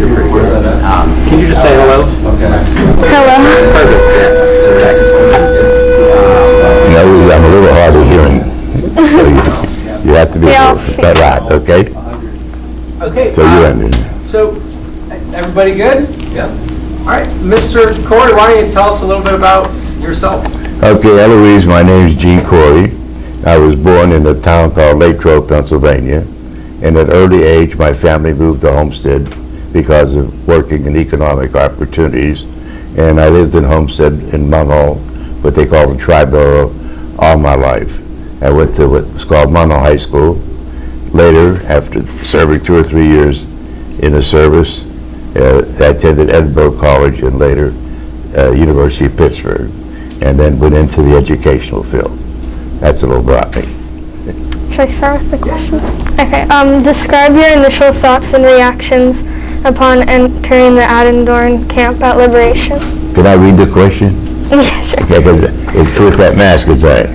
Can you just say hello? Hello. You know, I'm a little hard of hearing, so you have to be loud, okay? Okay. So you're in. So, everybody good? Yeah. All right, Mr. Khorey, why don't you tell us a little bit about yourself? Okay, Eloise, my name is Eugene Khorey. I was born in a town called Latrobe, Pennsylvania. And at an early age, my family moved to Homestead because of working and economic opportunities. And I lived in Homestead in Munhall, what they call the Triborough, all my life. I went to what was called Munhall High School. Later, after serving 2 or 3 years in the service, I attended Edinburgh College and later University of Pittsburgh, and then went into the educational field. That's a little about me. Should I start with the question? Okay. Describe your initial thoughts and reactions upon entering the Attendorn camp at Liberation. Can I read the question? Yeah, sure. Okay, because it's with that mask, it's all right.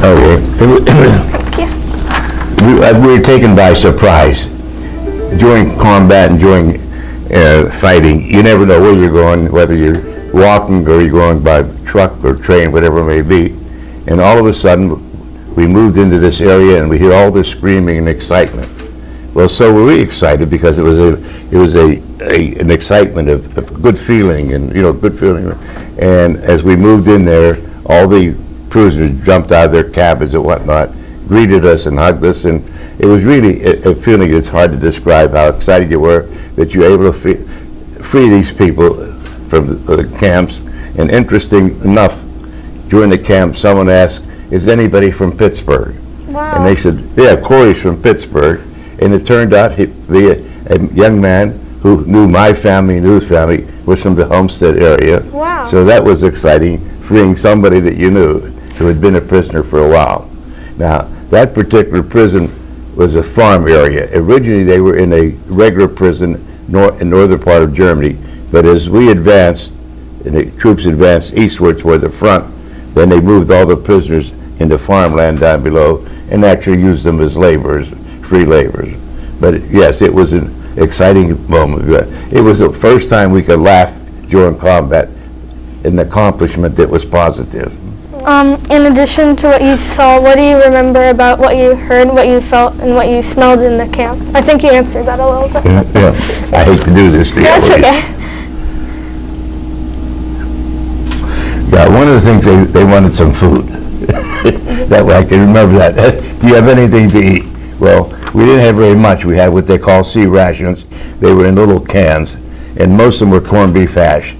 Okay. Thank you. We were taken by surprise. During combat and during fighting, you never know where you're going, whether you're walking or you're going by truck or train, whatever it may be. And all of a sudden, we moved into this area and we hear all this screaming and excitement. Well, so were we excited because it was an excitement of good feeling and, you know, good feeling. And as we moved in there, all the prisoners jumped out of their cabins and whatnot, greeted us and hugged us, and it was really a feeling that's hard to describe how excited you were that you were able to free these people from the camps. And interesting enough, during the camp, someone asked, "Is anybody from Pittsburgh?" Wow. And they said, "Yeah, Khorey's from Pittsburgh." And it turned out to be a young man who knew my family and his family was from the Homestead area. Wow. So that was exciting, freeing somebody that you knew who had been a prisoner for a while. Now, that particular prison was a farm area. Originally, they were in a regular prison in northern part of Germany, but as we advanced, and the troops advanced eastward toward the front, then they moved all the prisoners into farmland down below and actually used them as laborers, free laborers. But yes, it was an exciting moment. It was the first time we could laugh during combat, an accomplishment that was positive. In addition to what you saw, what do you remember about what you heard, what you felt, and what you smelled in the camp? I think you answered that a little bit. Yeah. I hate to do this to you. That's okay. Yeah, one of the things they wanted some food. That way I can remember that. Do you have anything to eat? Well, we didn't have very much. We had what they call sea rations. They were in little cans, and most of them were corned beef hash.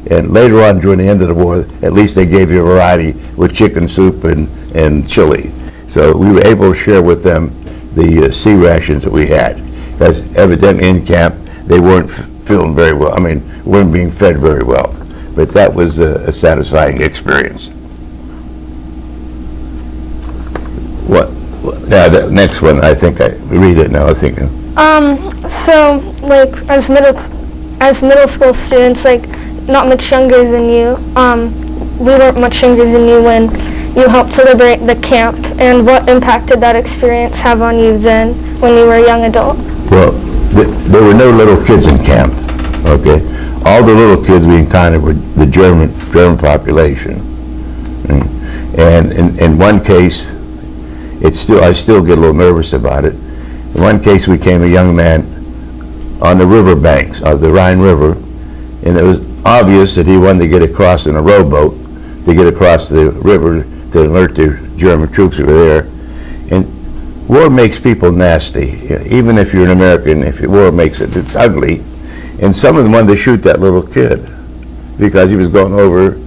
And later on, during the end of the war, at least they gave you a variety with chicken soup and chili. So we were able to share with them the sea rations that we had. Because evidently in camp, they weren't feeling very well. I mean, weren't being fed very well. But that was a satisfying experience. What? Yeah, the next one, I think I read it now, I think. So, like, as middle school students, like, not much younger than you, we weren't much younger than you when you helped to liberate the camp, and what impact did that experience have on you then, when you were a young adult? Well, there were no little kids in camp, okay? All the little kids we encountered were the German population. And in one case, I still get a little nervous about it. In one case, we came a young man on the river banks of the Rhine River, and it was obvious that he wanted to get across in a rowboat to get across the river to alert the German troops over there. And war makes people nasty. Even if you're an American, if war makes it, it's ugly. And some of them wanted to shoot that little kid because he was going over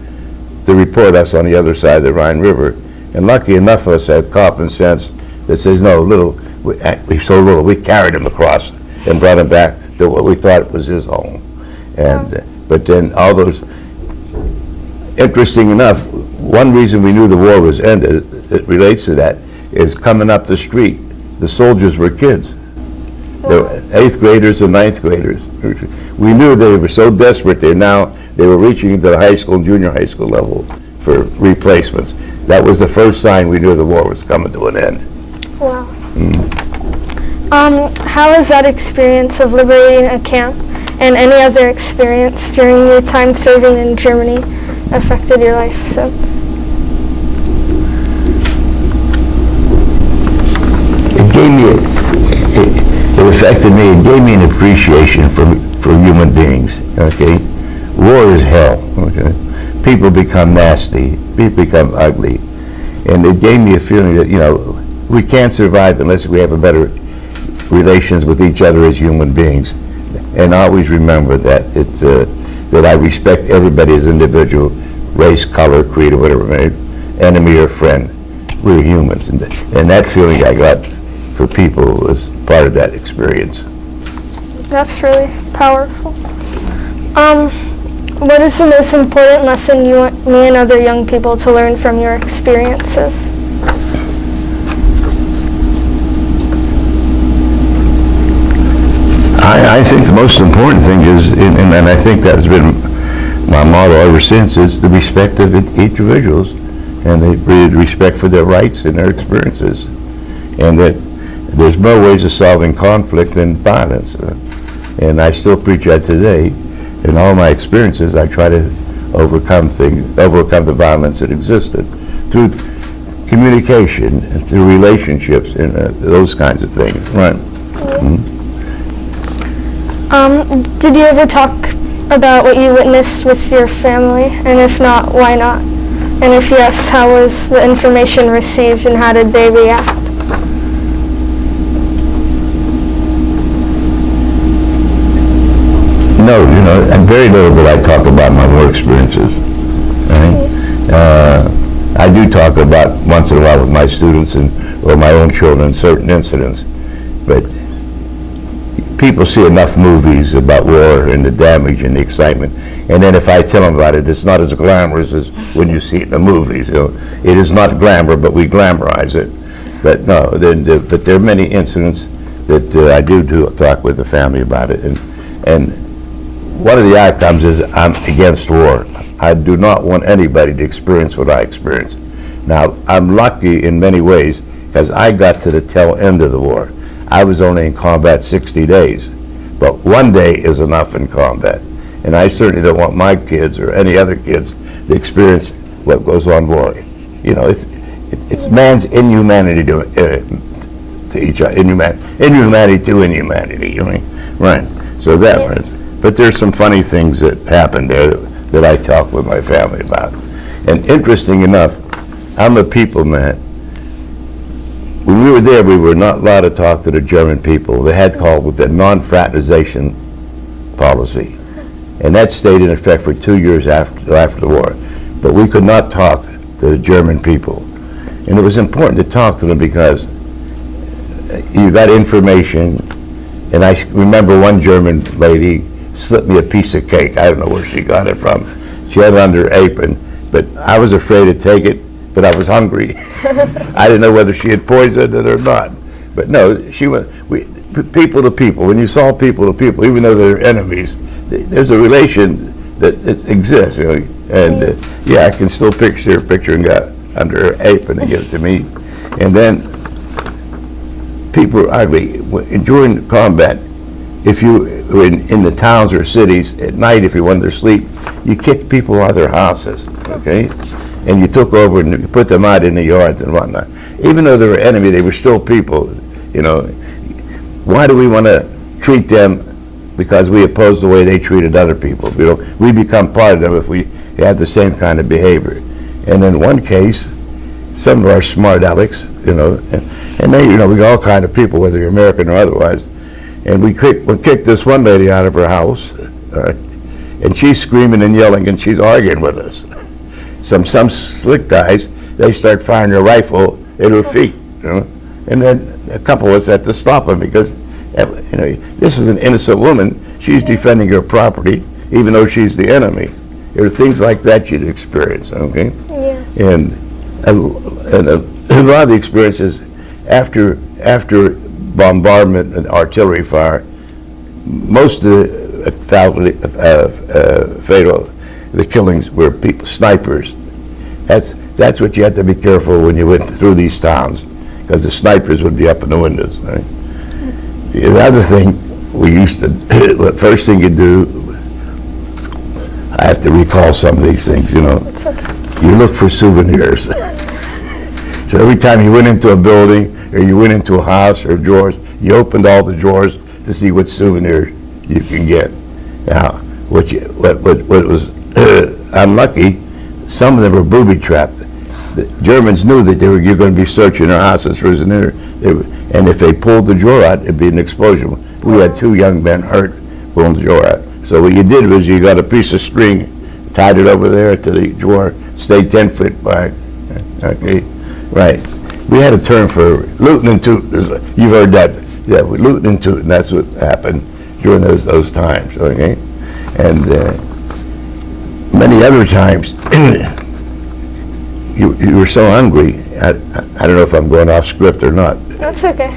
to report us on the other side of the Rhine River. And lucky enough of us had common sense that says, no, he's so little, we carried him across and brought him back to what we thought was his home. And but then all those, interesting enough, one reason we knew the war was ended, it relates to that, is coming up the street, the soldiers were kids. They were 8th graders and 9th graders. We knew they were so desperate they were reaching the high school and junior high school level for replacements. That was the first sign we knew the war was coming to an end. Wow. How has that experience of liberating a camp and any other experience during your time serving in Germany affected your life since? It affected me. It gave me an appreciation for human beings. Okay, war is hell. Okay, people become nasty. People become ugly, and it gave me a feeling that we can't survive unless we have a better relations with each other as human beings. And always remember that that I respect everybody as individual, race, color, creed, or whatever, enemy or friend. We're humans, and that feeling I got for people was part of that experience. That's really powerful. What is the most important lesson you want me and other young people to learn from your experiences? I think the most important thing is, and I think that's been my motto ever since, is the respect of each individuals, and the respect for their rights and their experiences, and that there's more ways of solving conflict than violence. And I still preach that today. In all my experiences, I try to overcome the violence that existed through communication, and through relationships, and those kinds of things. Right. Mm-hmm. Did you ever talk about what you witnessed with your family? And if not, why not? And if yes, how was the information received and how did they react? No, and very little did I talk about my war experiences. Right? I do talk about once in a while with my students or my own children certain incidents, but people see enough movies about war and the damage and the excitement, and then if I tell them about it, it's not as glamorous as when you see it in the movies. It is not glamour, but we glamorize it. But no, but there are many incidents that I do talk with the family about it, and one of the outcomes is I'm against war. I do not want anybody to experience what I experienced. Now, I'm lucky in many ways because I got to the tail end of the war. I was only in combat 60 days, but one day is enough in combat. And I certainly don't want my kids or any other kids to experience what goes on war. It's man's inhumanity to each other, inhumanity to inhumanity. Right? So that. But there's some funny things that happened there that I talk with my family about. And interesting enough, I'm a people man. When we were there, we were not allowed to talk to the German people. They had called with the non-fraternization policy. And that stayed in effect for 2 years after the war. But we could not talk to the German people. And it was important to talk to them because you got information. And I remember one German lady slipped me a piece of cake. I don't know where she got it from. She had it under her apron, but I was afraid to take it, but I was hungry. I didn't know whether she had poisoned it or not. But no, she went, people to people. When you saw people to people, even though they're enemies, there's a relation that exists. And I can still picture her picture and got under her apron and give it to me. And then people are ugly. During combat, if you were in the towns or cities at night, if you wanted to sleep, you kicked people out of their houses, okay? And you took over and you put them out in the yards and whatnot. Even though they were enemy, they were still people, Why do we want to treat them because we oppose the way they treated other people? We become part of them if we have the same kind of behavior. And in one case, some of our smart alecks, and they, we got all kind of people, whether you're American or otherwise. And we kicked this one lady out of her house, right? And she's screaming and yelling, and she's arguing with us. Some slick guys, they start firing their rifle at her feet, And then a couple of us had to stop them because, this is an innocent woman. She's defending her property, even though she's the enemy. There are things like that you'd experience, okay? Yeah. And a lot of the experiences after bombardment and artillery fire, most of the the killings were people, snipers. That's what you had to be careful when you went through these towns, because the snipers would be up in the windows. Right? The other thing we used to, the first thing you do, I have to recall some of these things, you know. It's okay. You look for souvenirs. So every time you went into a building, or you went into a house or drawers, you opened all the drawers to see what souvenir you can get. Now, what was unlucky, some of them were booby-trapped. The Germans knew that you're going to be searching their houses for souvenir, and if they pulled the drawer out, it'd be an explosion. We had 2 young men hurt pulling the drawer out. So what you did was you got a piece of string, tied it over there to the drawer, stayed 10 feet back. Okay, right. We had a term for looting and tooting. You've heard that. Yeah, we looting and tooting. That's what happened during those times. Okay, and many other times you were so hungry. I don't know if I'm going off script or not. That's okay.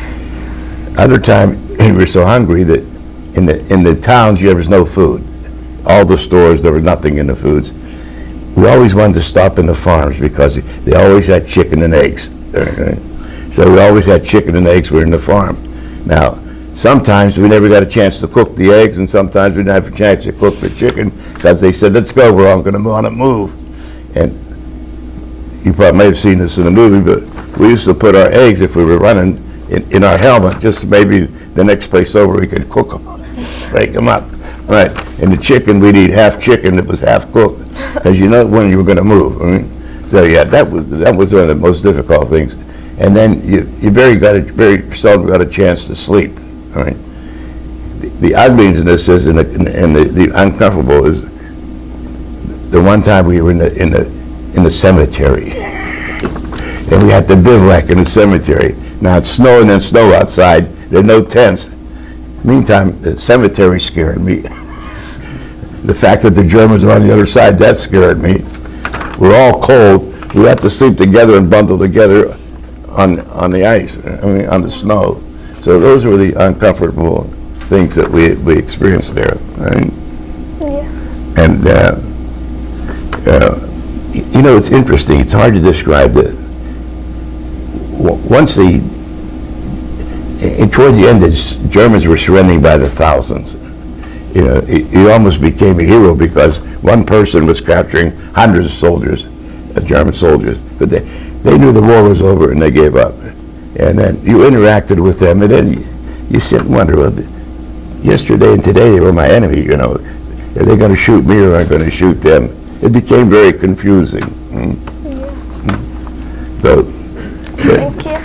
Other time you were so hungry that in the towns there was no food. All the stores, there was nothing in the foods. We always wanted to stop in the farms because they always had chicken and eggs. So we always had chicken and eggs were in the farm. Now, sometimes we never got a chance to cook the eggs, and sometimes we didn't have a chance to cook the chicken because they said, let's go, we're all going to want to move. And you probably may have seen this in the movie, but we used to put our eggs, if we were running, in our helmet, just maybe the next place over we could cook them, break them up. Right, and the chicken, we'd eat half chicken that was half cooked, because you know when you were going to move. I mean, so yeah, that was one of the most difficult things. And then you very seldom got a chance to sleep. All right, the ugliness is and the uncomfortable is the one time we were in the cemetery, and we had to bivouac in the cemetery. Now it's snowing and snow outside. There are no tents. Meantime, the cemetery scared me. The fact that the Germans were on the other side, that scared me. We're all cold. We had to sleep together and bundle together on the ice, on the snow. So those were the uncomfortable things that we experienced there. Right? Yeah. And, you know, it's interesting. It's hard to describe that. Once towards the end, the Germans were surrendering by the thousands. You know, he almost became a hero because one person was capturing hundreds of soldiers, German soldiers. But they knew the war was over and they gave up. And then you interacted with them, and then you sit and wonder, well, yesterday and today they were my enemy. You know, are they going to shoot me or am I going to shoot them? It became very confusing. Yeah. So. Yeah. Thank you.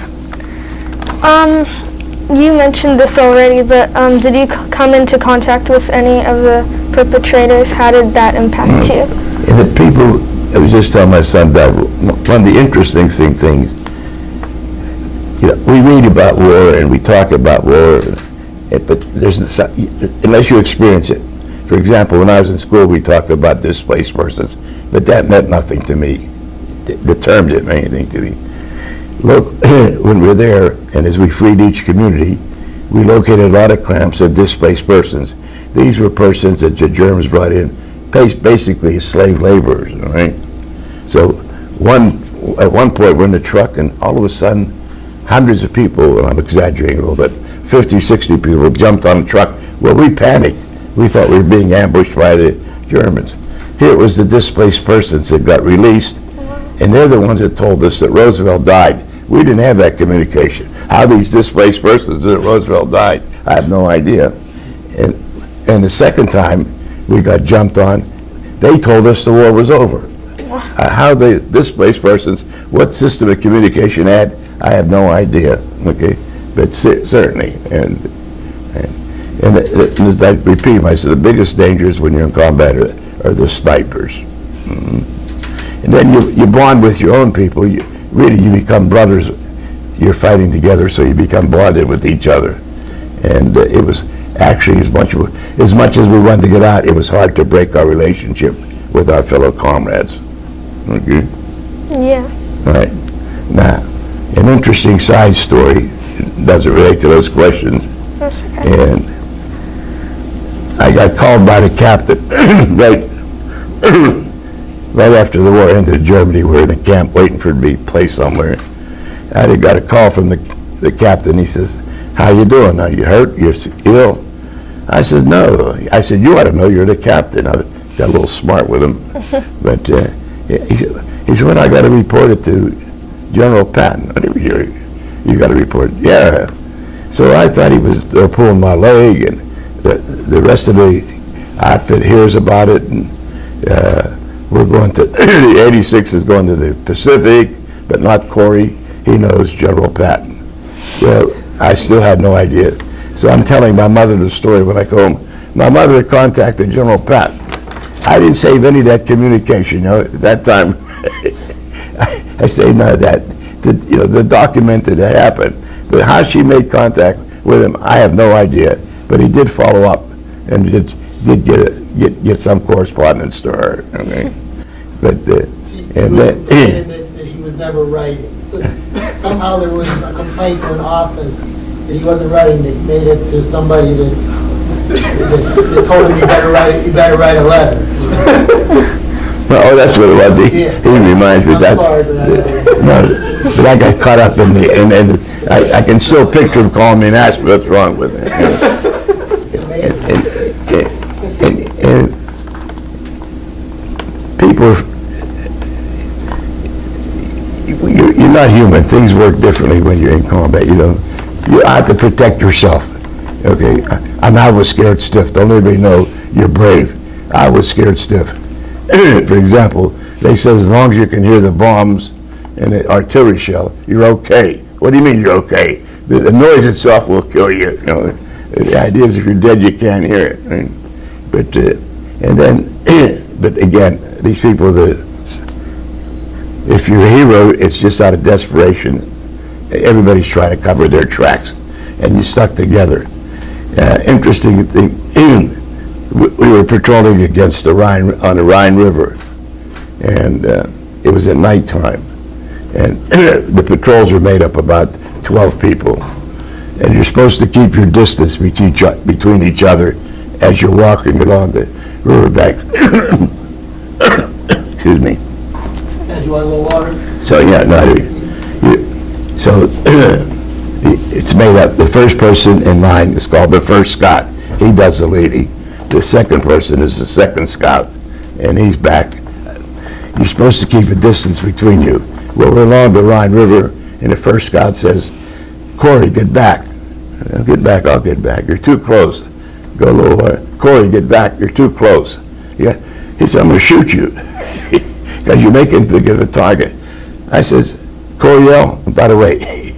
You mentioned this already, but did you come into contact with any of the perpetrators? How did that impact you? And the people, I was just telling my son that one of the interesting things, you know, we read about war and we talk about war, but unless you experience it. For example, when I was in school, we talked about displaced persons, but that meant nothing to me. The term didn't mean anything to me. Look, when we were there, and as we freed each community, we located a lot of camps of displaced persons. These were persons that the Germans brought in, basically slave laborers, all right? So at one point we're in the truck, and all of a sudden, hundreds of people, and I'm exaggerating a little bit, 50, 60 people jumped on the truck. Well, we panicked. We thought we were being ambushed by the Germans. Here it was the displaced persons that got released, and they're the ones that told us that Roosevelt died. We didn't have that communication. How these displaced persons that Roosevelt died, I have no idea. And the second time we got jumped on, they told us the war was over. How the displaced persons, what system of communication had, I have no idea. Okay, but certainly, and as I repeat myself, the biggest dangers when you're in combat are the snipers. And then you bond with your own people. You become brothers. You're fighting together, so you become bonded with each other. And it was actually, as much as we wanted to get out, it was hard to break our relationship with our fellow comrades. Okay? Yeah. All right. Now, an interesting side story, doesn't relate to those questions. That's okay. And I got called by the captain right after the war ended in Germany. We were in a camp waiting for it to be placed somewhere. I got a call from the captain. He says, how you doing? Are you hurt? You're ill? I said, no. I said, you ought to know, you're the captain. I got a little smart with him. But he said, well, I got to report it to General Patton. You got to report it? Yeah. So I thought he was pulling my leg, and the rest of the outfit hears about it, and we're going to, the 86 is going to the Pacific, but not Khorey. He knows General Patton. Well, I still had no idea. So I'm telling my mother the story when I go home. My mother had contacted General Patton. I didn't save any of that communication, you know, at that time. I saved none of that. The document that happened. But how she made contact with him, I have no idea. But he did follow up and did get some correspondence to her. Okay? But and then that he was never writing. So somehow there was a complaint to an office that he wasn't writing. That made it to somebody that told him you better write a letter. Oh, that's what it was. He reminds me of that. No, but I got caught up in and I can still picture him calling me and ask me what's wrong with it. And people, you're not human. Things work differently when you're in combat. You have to protect yourself. Okay, I was scared stiff. Don't everybody know you're brave. I was scared stiff. For example, they said as long as you can hear the bombs and the artillery shell, you're okay. What do you mean you're okay? The noise itself will kill you. The idea is if you're dead, you can't hear it. Right? But but again, these people, if you're a hero, it's just out of desperation. Everybody's trying to cover their tracks, and you stuck together. Interesting thing, we were patrolling against the Rhine, on the Rhine River, and it was at nighttime, and the patrols were made up about 12 people, and you're supposed to keep your distance between each other as you're walking along the riverbank. Excuse me. And you want a little water? So yeah, it's made up. The first person in line is called the first scout. He does the leading. The second person is the second scout, and he's back. You're supposed to keep a distance between you. Well, we're along the Rhine River, and the first scout says, Khorey, get back. I'll get back, I'll get back. You're too close. Go a little more. Khorey, get back, you're too close. Yeah. He said, I'm going to shoot you because you're making big of a target. I says, Khorey, by the way,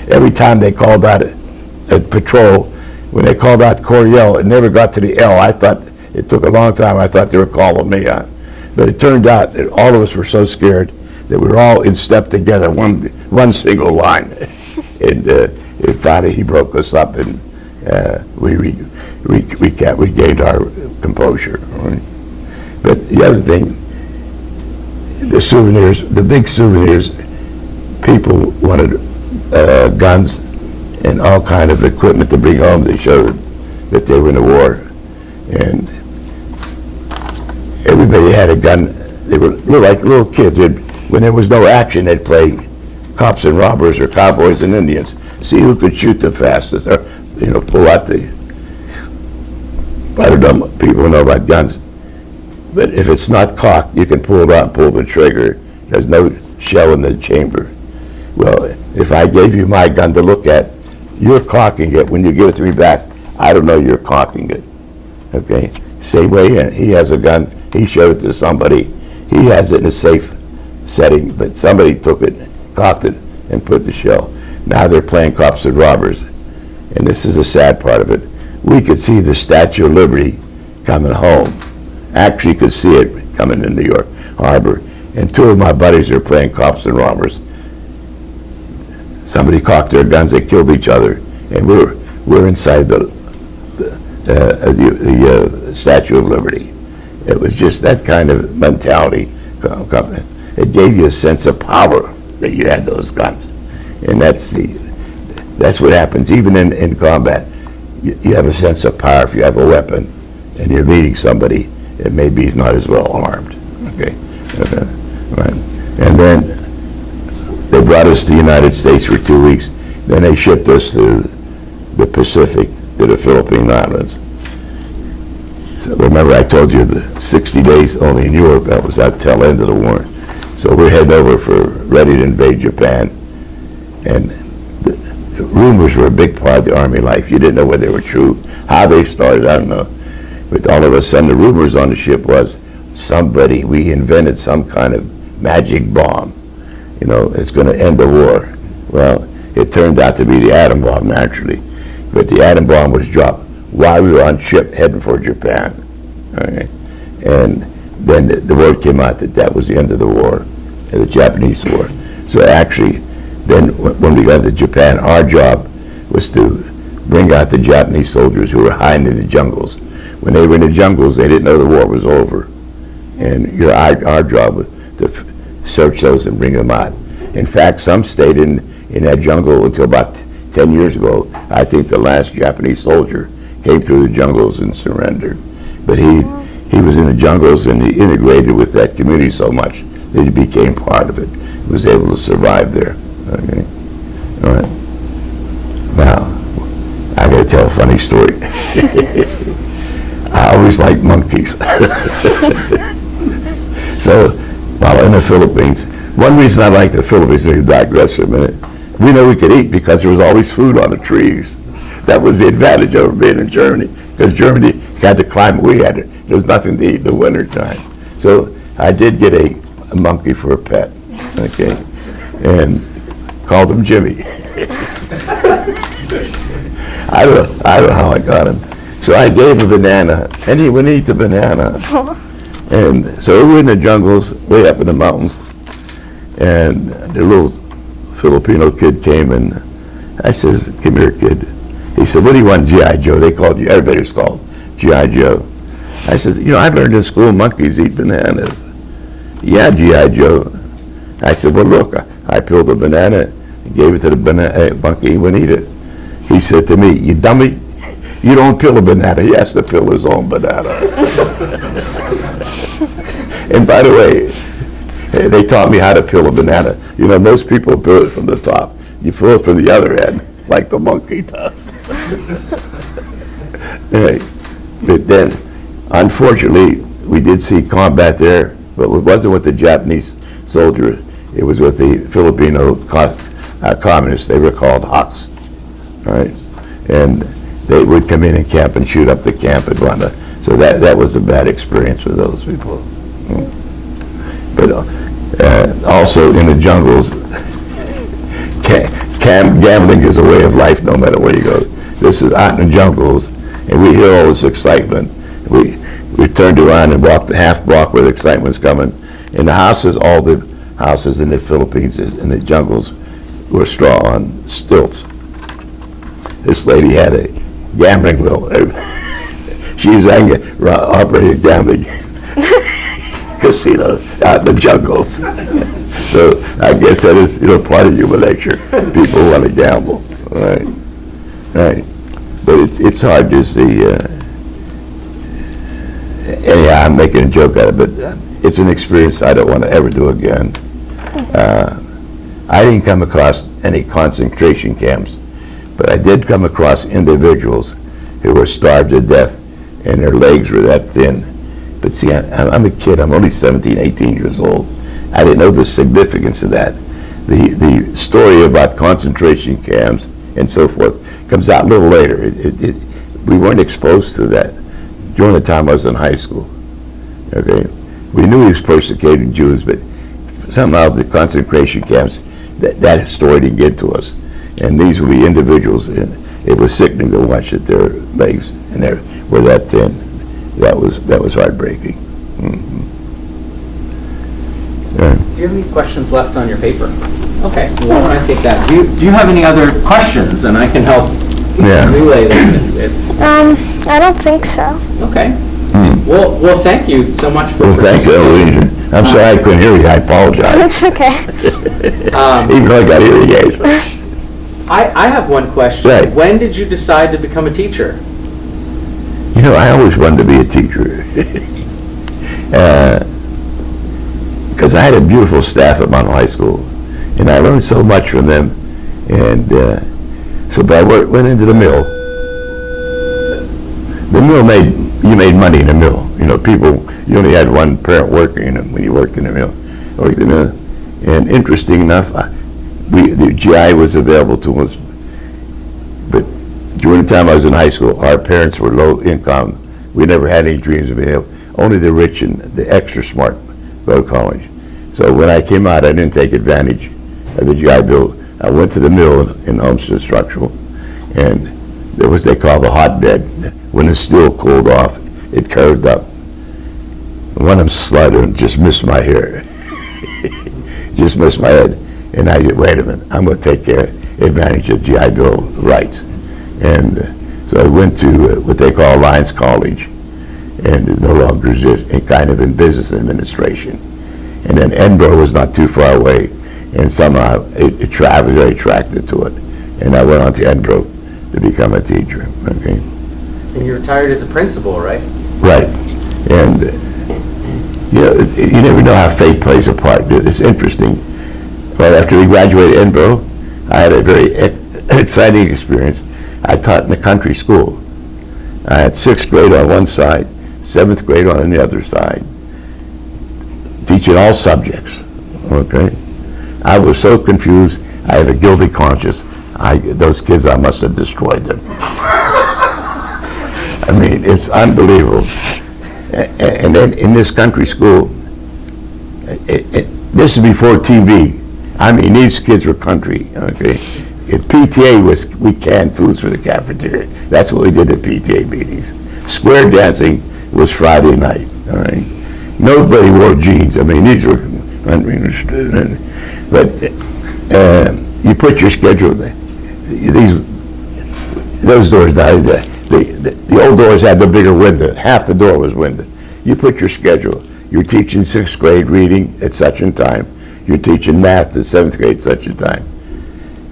every time they called out a patrol, when they called out Khorey, it never got to the L. I thought, it took a long time, I thought they were calling me out. But it turned out that all of us were so scared that we were all in step together, one single line. And finally he broke us up, and we gained our composure. Right? But the other thing, the souvenirs, the big souvenirs, people wanted guns and all kind of equipment to bring home to show that they were in the war. And everybody had a gun. They were like little kids. When there was no action, they'd play cops and robbers or cowboys and Indians. See who could shoot the fastest, or pull out the. I don't know. People know about guns, but if it's not cocked, you can pull it out and pull the trigger. There's no shell in the chamber. Well, if I gave you my gun to look at, you're cocking it. When you give it to me back, I don't know you're cocking it. Okay? Same way, he has a gun. He showed it to somebody. He has it in a safe setting, but somebody took it, cocked it, and put the shell. Now they're playing cops and robbers. And this is the sad part of it. We could see the Statue of Liberty coming home. Actually could see it coming in New York Harbor. And two of my buddies are playing cops and robbers. Somebody cocked their guns, they killed each other. And we're inside the Statue of Liberty. It was just that kind of mentality. It gave you a sense of power that you had those guns. And that's what happens even in combat. You have a sense of power if you have a weapon and you're meeting somebody that maybe is not as well armed. Okay. Right. And then they brought us to the United States for 2 weeks. Then they shipped us to the Pacific to the Philippine Islands. So remember I told you the 60 days only in Europe, that was at the tail end of the war. So we're heading over ready to invade Japan. And the rumors were a big part of the Army life. You didn't know whether they were true. How they started, I don't know. But all of a sudden the rumors on the ship was we invented some kind of magic bomb. You know, it's going to end the war. Well, it turned out to be the atom bomb, naturally. But the atom bomb was dropped while we were on ship heading for Japan. Okay? And then the word came out that was the end of the war, the Japanese war. So actually, then when we got to Japan, our job was to bring out the Japanese soldiers who were hiding in the jungles. When they were in the jungles, they didn't know the war was over. And our job was to search those and bring them out. In fact, some stayed in that jungle until about 10 years ago. I think the last Japanese soldier came through the jungles and surrendered. But he was in the jungles and he integrated with that community so much that he became part of it. He was able to survive there. Okay. All right. Now, I got to tell a funny story. I always liked monkeys. So, while in the Philippines, one reason I like the Philippines, to digress for a minute, we know we could eat because there was always food on the trees. That was the advantage over being in Germany, because Germany had the climate we had. There was nothing to eat in the wintertime. So I did get a monkey for a pet, okay, and called him Jimmy. I don't know how I got him. So I gave him a banana, and he wouldn't eat the banana. And so we were in the jungles, way up in the mountains, and the little Filipino kid came, and I says, "Come here, kid." He said, "What do you want, G.I. Joe?" They called you, everybody was called G.I. Joe. I says, "You know, I learned in school monkeys eat bananas." "Yeah, G.I. Joe." I said, "Well, look, I peeled a banana and gave it to the monkey, he wouldn't eat it." He said to me, "You dummy, you don't peel a banana, he has to peel his own banana." And by the way, they taught me how to peel a banana. You know, most people peel it from the top. You peel it from the other end, like the monkey does. Right. But then, unfortunately, we did see combat there, but it wasn't with the Japanese soldiers. It was with the Filipino communists. They were called Hawks. Right? And they would come in and camp and shoot up the camp and whatnot. So that was a bad experience with those people. But also in the jungles, gambling is a way of life no matter where you go. This is out in the jungles, and we hear all this excitement. We turned around and walked the half block where the excitement's coming. In the houses, all the houses in the Philippines, in the jungles, were straw on stilts. This lady had a gambling wheel. She was operating a gambling casino out in the jungles. So I guess that is, part of human nature. People want to gamble, right? Right. But it's hard to see. Anyhow, I'm making a joke out of it, but it's an experience I don't want to ever do again. I didn't come across any concentration camps, but I did come across individuals who were starved to death and their legs were that thin. But see, I'm a kid. I'm only 17, 18 years old. I didn't know the significance of that. The story about concentration camps and so forth comes out a little later. We weren't exposed to that during the time I was in high school. Okay, we knew he was persecuting Jews, but somehow the concentration camps, that story didn't get to us. And these would be individuals, and it was sickening to watch that their legs and were that thin. That was heartbreaking. Mm-hmm. Yeah. Do you have any questions left on your paper? Okay, well, why don't I take that? Do you have any other questions, and I can help relay them if I don't think so. Okay. Well, thank you so much for thank you, Eugene. I'm sorry I couldn't hear you. I apologize. It's okay. Even though I got hearing aids. I have one question. Right. When did you decide to become a teacher? I always wanted to be a teacher. Because I had a beautiful staff at Mount High School, and I learned so much from them. And So but I went into the mill. The mill you made money in the mill. You know, you only had one parent working when you worked in the mill. And interesting enough, the GI was available to us, but during the time I was in high school, our parents were low income. We never had any dreams of being able, only the rich and the extra smart go to college. So when I came out, I didn't take advantage of the GI Bill. I went to the mill in Homestead Structural, and there was, they call the hotbed. When the steel cooled off, it curved up. One of them slided and just missed my hair. Just missed my head. And I said, wait a minute, I'm going to take advantage of GI Bill rights. And so I went to what they call Alliance College, and it no longer exists, and kind of in business administration. And then Edinburgh was not too far away, and somehow I was very attracted to it. And I went on to Edinburgh to become a teacher, okay? And you retired as a principal, right? Right. And, you know, you never know how fate plays a part. It's interesting. Right after we graduated Edinburgh, I had a very exciting experience. I taught in a country school. I had 6th grade on one side, 7th grade on the other side, teaching all subjects, okay? I was so confused, I have a guilty conscience. Those kids, I must have destroyed them. I mean, it's unbelievable. And then in this country school, this is before TV. I mean, these kids were country, okay? PTA we canned foods for the cafeteria. That's what we did at PTA meetings. Square dancing was Friday night, all right? Nobody wore jeans. I mean, these were, but you put your schedule, those doors now, the old doors had the bigger window. Half the door was window. You put your schedule. You're teaching 6th grade reading at such a time. You're teaching math at 7th grade at such a time.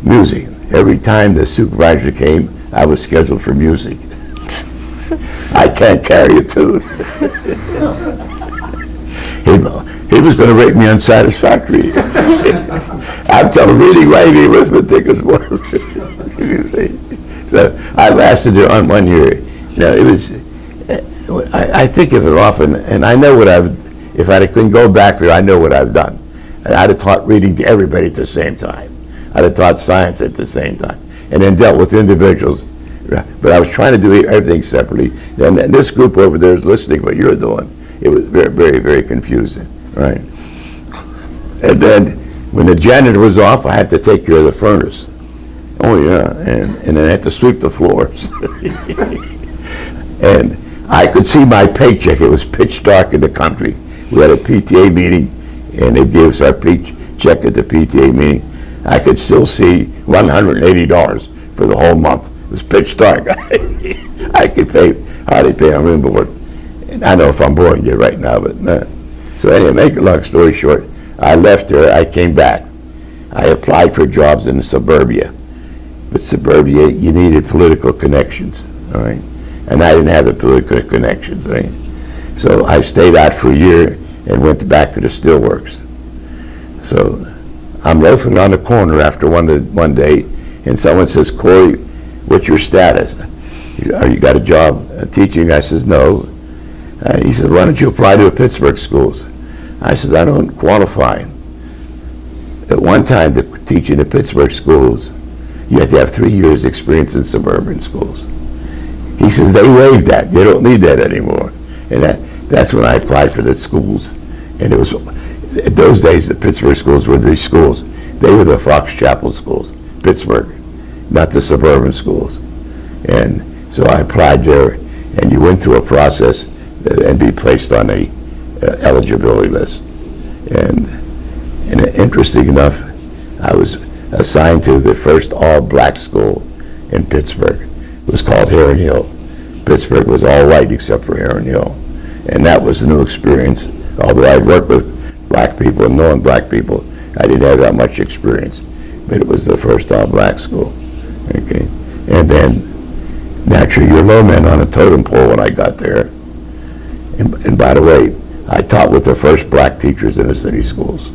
Music. Every time the supervisor came, I was scheduled for music. I can't carry a tune. He was going to rate me unsatisfactory. I'm telling reading, writing, arithmetic is more. So I lasted there on 1 year. You know, it was, I think of it often, and I know if I couldn't go back there, I know what I've done. I'd have taught reading to everybody at the same time. I'd have taught science at the same time, and then dealt with individuals. But I was trying to do everything separately. And this group over there is listening to what you're doing. It was very, very, very confusing, right? And then when the janitor was off, I had to take care of the furnace. Oh yeah, and then I had to sweep the floors. And I could see my paycheck. It was pitch dark in the country. We had a PTA meeting, and they gave us our paycheck at the PTA meeting. I could still see $180 for the whole month. It was pitch dark. I could hardly pay. I remember what. And I know if I'm boring you right now, but no. So anyway, make a long story short, I left there. I came back. I applied for jobs in suburbia. But suburbia, you needed political connections, all right? And I didn't have the political connections, right? So I stayed out for a year and went back to the steelworks. So I'm loafing on the corner after one day, and someone says, "Khorey, what's your status?" He said, "Oh, you got a job teaching?" I says, "No." He said, "Why don't you apply to Pittsburgh schools?" I says, "I don't qualify." At one time, to teach in the Pittsburgh schools, you have to have 3 years experience in suburban schools. He says, they waived that. They don't need that anymore. And that's when I applied for the schools. And it was, in those days, the Pittsburgh schools were these schools. They were the Fox Chapel schools, Pittsburgh, not the suburban schools. And so I applied there, and you went through a process and be placed on a eligibility list. And interesting enough, I was assigned to the first all-black school in Pittsburgh. It was called Heron Hill. Pittsburgh was all white except for Heron Hill. And that was a new experience. Although I'd worked with black people and known black people, I didn't have that much experience. But it was the first all-black school. Okay. And then, naturally, you're low man on a totem pole when I got there. And by the way, I taught with the first black teachers in the city schools.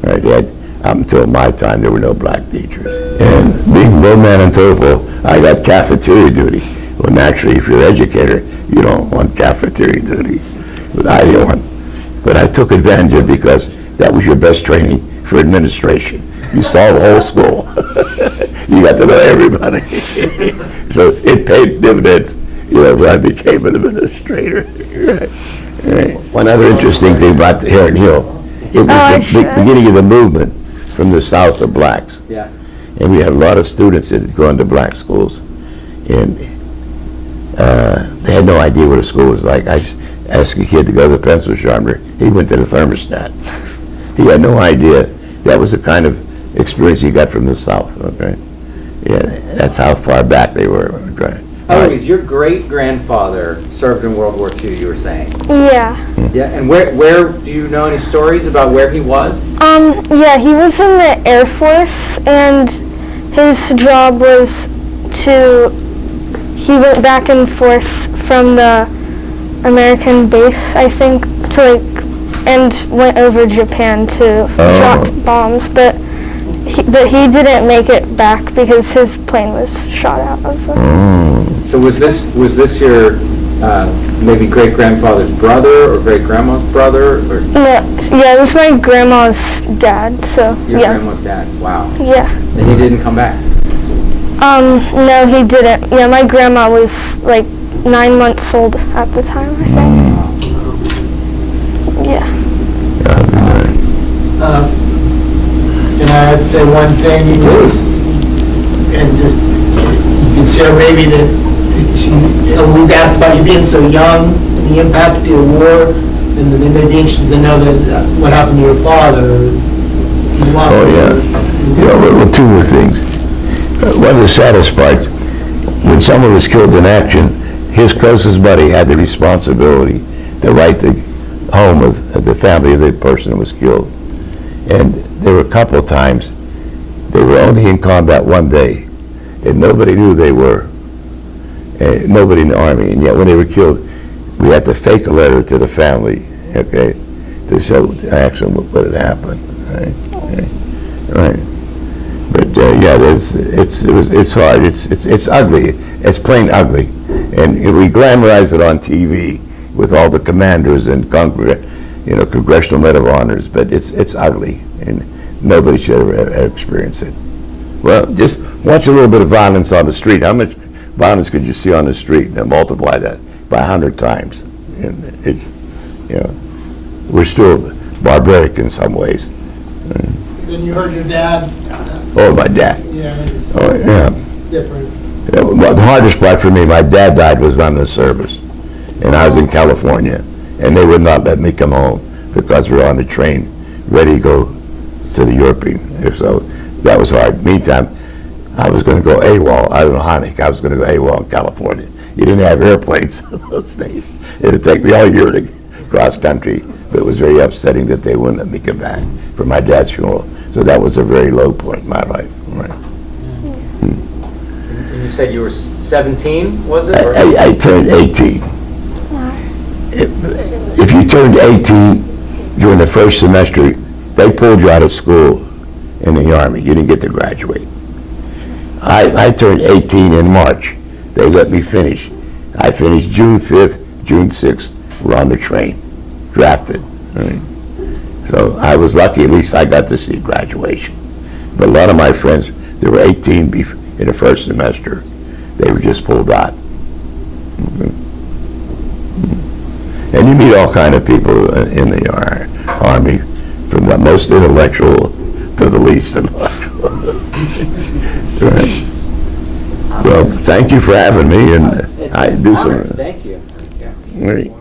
All right, up until my time, there were no black teachers. And being low Manitoba, I got cafeteria duty. Well, naturally, if you're an educator, you don't want cafeteria duty. But I didn't want. But I took advantage of it because that was your best training for administration. You saw the whole school. You got to know everybody. So it paid dividends, when I became an administrator. Right. One other interesting thing about the Heron Hill, it was the beginning of the movement from the South of blacks. Yeah. And we had a lot of students that had gone to black schools. And they had no idea what a school was like. I asked a kid to go to the pencil sharpener. He went to the thermostat. He had no idea. That was the kind of experience you got from the South, okay? Yeah, that's how far back they were. Right. Eloise, your great-grandfather served in World War II, you were saying? Yeah. Yeah, and where do you know any stories about where he was? Yeah, he was in the Air Force, and his job was he went back and forth from the American base, I think, and went over Japan to drop bombs, but he didn't make it back because his plane was shot out of. So was this your maybe great-grandfather's brother or great-grandma's brother? Or? No, yeah, it was my grandma's dad. So Your yeah. grandma's dad. Wow. Yeah. And he didn't come back. No, he didn't. Yeah, my grandma was like 9 months old at the time, I think. Yeah. Can I say one thing? Please. And just, you could share maybe that Eloise asked about you being so young and the impact of the war, and they may be interested to know that what happened to your father. Oh, yeah. Well, two more things. One of the saddest parts, when someone was killed in action, his closest buddy had the responsibility to write the home of the family of the person who was killed. And there were a couple of times, they were only in combat one day, and nobody knew they were. Nobody in the Army, and yet when they were killed, we had to fake a letter to the family, okay, to show actually what had happened. Right. But yeah, it's hard. It's ugly. It's plain ugly, and we glamorize it on TV with all the commanders and Congressional Medal of Honors, but it's ugly, and nobody should ever experience it. Well, just watch a little bit of violence on the street. How much violence could you see on the street, and multiply that by 100 times? And it's, we're still barbaric in some ways. Then you heard your dad. Oh, my dad. Yeah. Oh, yeah. Different. Well, the hardest part for me, my dad died was on the service, and I was in California, and they would not let me come home because we were on the train ready to go to the European. So that was hard. Meantime, I was going to go AWOL. I don't know how I was going to go AWOL in California. You didn't have airplanes in those days. It would take me all year to cross country, but it was very upsetting that they wouldn't let me come back for my dad's funeral. So that was a very low point in my life. Right. And you said you were 17, was it? I turned 18. If you turned 18 during the first semester, they pulled you out of school in the Army. You didn't get to graduate. I turned 18 in March. They let me finish. I finished June 5th, June 6th. We're on the train, drafted. Right? So I was lucky, at least I got to see graduation. But a lot of my friends, they were 18 in the first semester. They were just pulled out. And you meet all kind of people in the Army, from the most intellectual to the least intellectual. Right. Well, thank you for having me, and I do some. Thank you. Right.